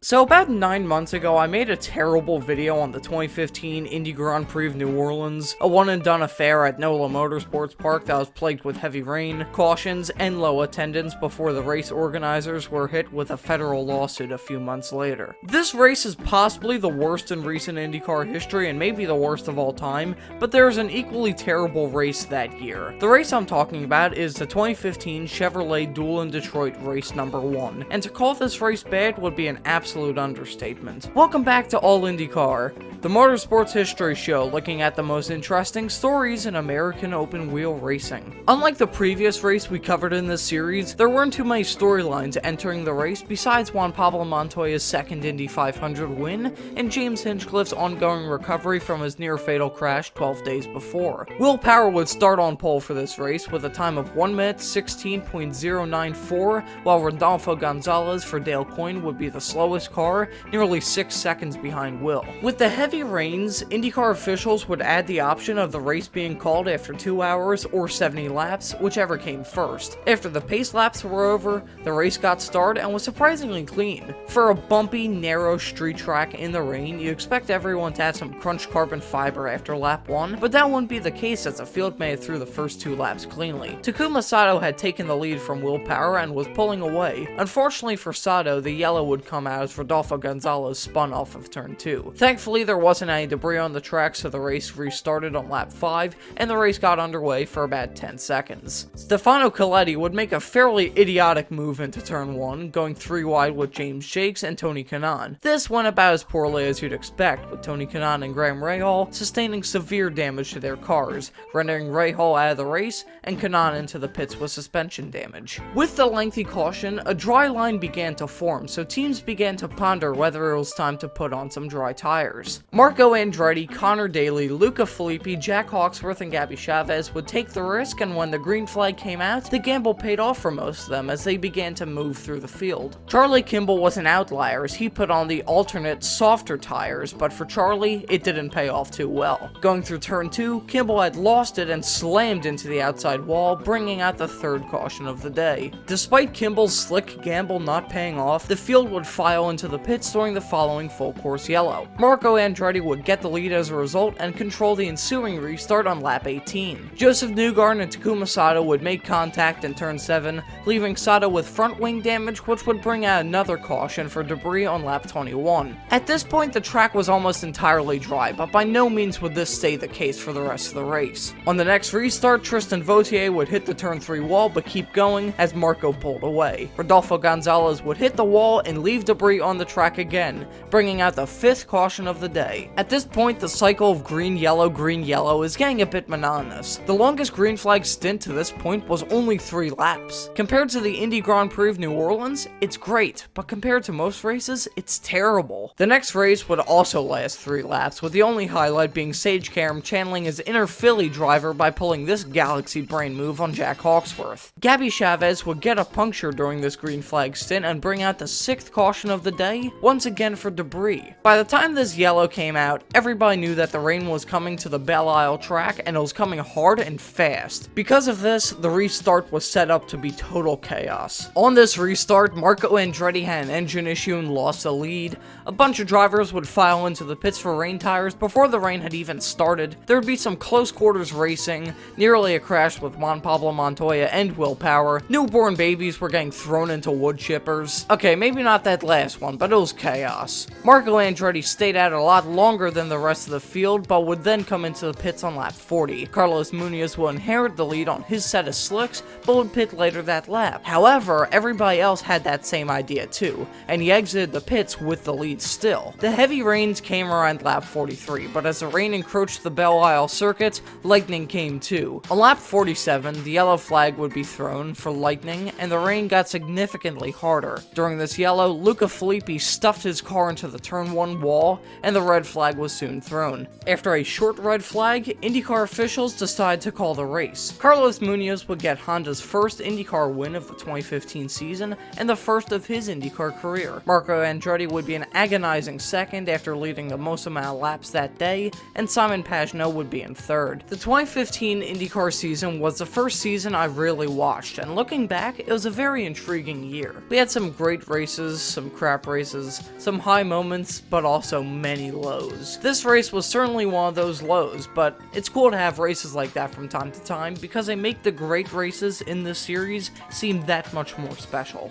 So about 9 months ago, I made a terrible video on the 2015 Indy Grand Prix of New Orleans, a one-and-done affair at NOLA Motorsports Park that was plagued with heavy rain, cautions, and low attendance before the race organizers were hit with a federal lawsuit a few months later. This race is possibly the worst in recent IndyCar history and maybe the worst of all time, but there is an equally terrible race that year. The race I'm talking about is the 2015 Chevrolet Duel in Detroit race number 1, and to call this race bad would be an absolute understatement. Welcome back to All IndyCar, the motorsports history show looking at the most interesting stories in American open wheel racing. Unlike the previous race we covered in this series, there weren't too many storylines entering the race besides Juan Pablo Montoya's second Indy 500 win and James Hinchcliffe's ongoing recovery from his near-fatal crash 12 days before. Will Power would start on pole for this race with a time of 1 minute 16.094, while Rodolfo Gonzalez for Dale Coyne would be the slowest car, nearly 6 seconds behind Will. With the heavy rains, IndyCar officials would add the option of the race being called after 2 hours or 70 laps, whichever came first. After the pace laps were over, the race got started and was surprisingly clean. For a bumpy, narrow street track in the rain, you expect everyone to have some crunched carbon fiber after lap 1, but that wouldn't be the case as the field made it through the first 2 laps cleanly. Takuma Sato had taken the lead from Will Power and was pulling away. Unfortunately for Sato, the yellow would come out as Rodolfo Gonzalez spun off of turn 2. Thankfully, there wasn't any debris on the track, so the race restarted on lap 5, and the race got underway for about 10 seconds. Stefano Coletti would make a fairly idiotic move into turn 1, going 3 wide with James Shakes and Tony Kanaan. This went about as poorly as you'd expect, with Tony Kanaan and Graham Rahal sustaining severe damage to their cars, rendering Rahal out of the race and Kanaan into the pits with suspension damage. With the lengthy caution, a dry line began to form, so teams began to ponder whether it was time to put on some dry tires. Marco Andretti, Connor Daly, Luca Filippi, Jack Hawksworth, and Gabby Chavez would take the risk, and when the green flag came out, the gamble paid off for most of them as they began to move through the field. Charlie Kimball was an outlier as he put on the alternate, softer tires, but for Charlie, it didn't pay off too well. Going through turn 2, Kimball had lost it and slammed into the outside wall, bringing out the third caution of the day. Despite Kimball's slick gamble not paying off, the field would file into the pits during the following full course yellow. Marco Andretti would get the lead as a result and control the ensuing restart on lap 18. Joseph Newgarden and Takuma Sato would make contact in turn 7, leaving Sato with front wing damage, which would bring out another caution for debris on lap 21. At this point, the track was almost entirely dry, but by no means would this stay the case for the rest of the race. On the next restart, Tristan Vautier would hit the turn 3 wall but keep going as Marco pulled away. Rodolfo Gonzalez would hit the wall and leave debris on the track again, bringing out the 5th caution of the day. At this point, the cycle of green yellow is getting a bit monotonous. The longest green flag stint to this point was only 3 laps. Compared to the Indy Grand Prix of New Orleans, it's great, but compared to most races, it's terrible. The next race would also last 3 laps, with the only highlight being Sage Karam channeling his inner Philly driver by pulling this galaxy brain move on Jack Hawksworth. Gabby Chavez would get a puncture during this green flag stint and bring out the 6th caution of the day, once again for debris. By the time this yellow came out, everybody knew that the rain was coming to the Belle Isle track and it was coming hard and fast. Because of this, the restart was set up to be total chaos. On this restart, Marco Andretti had an engine issue and lost the lead. A bunch of drivers would file into the pits for rain tires before the rain had even started. There would be some close quarters racing, nearly a crash with Juan Pablo Montoya and Will Power. Newborn babies were getting thrown into wood chippers. Okay, maybe not that last one, but it was chaos. Marco Andretti stayed out a lot longer than the rest of the field, but would then come into the pits on lap 40. Carlos Munoz will inherit the lead on his set of slicks, but would pit later that lap. However, everybody else had that same idea too, and he exited the pits with the lead still. The heavy rains came around lap 43, but as the rain encroached the Belle Isle circuit, lightning came too. On lap 47, the yellow flag would be thrown for lightning, and the rain got significantly harder. During this yellow, Luca Filippi stuffed his car into the turn 1 wall, and the red flag was soon thrown. After a short red flag, IndyCar officials decided to call the race. Carlos Munoz would get Honda's first IndyCar win of the 2015 season, and the first of his IndyCar career. Marco Andretti would be an agonizing second after leading the most amount of laps that day, and Simon Pagenaud would be in third. The 2015 IndyCar season was the first season I really watched, and looking back, it was a very intriguing year. We had some great races, some crap trap races. Some high moments, but also many lows. This race was certainly one of those lows, but it's cool to have races like that from time to time because they make the great races in this series seem that much more special.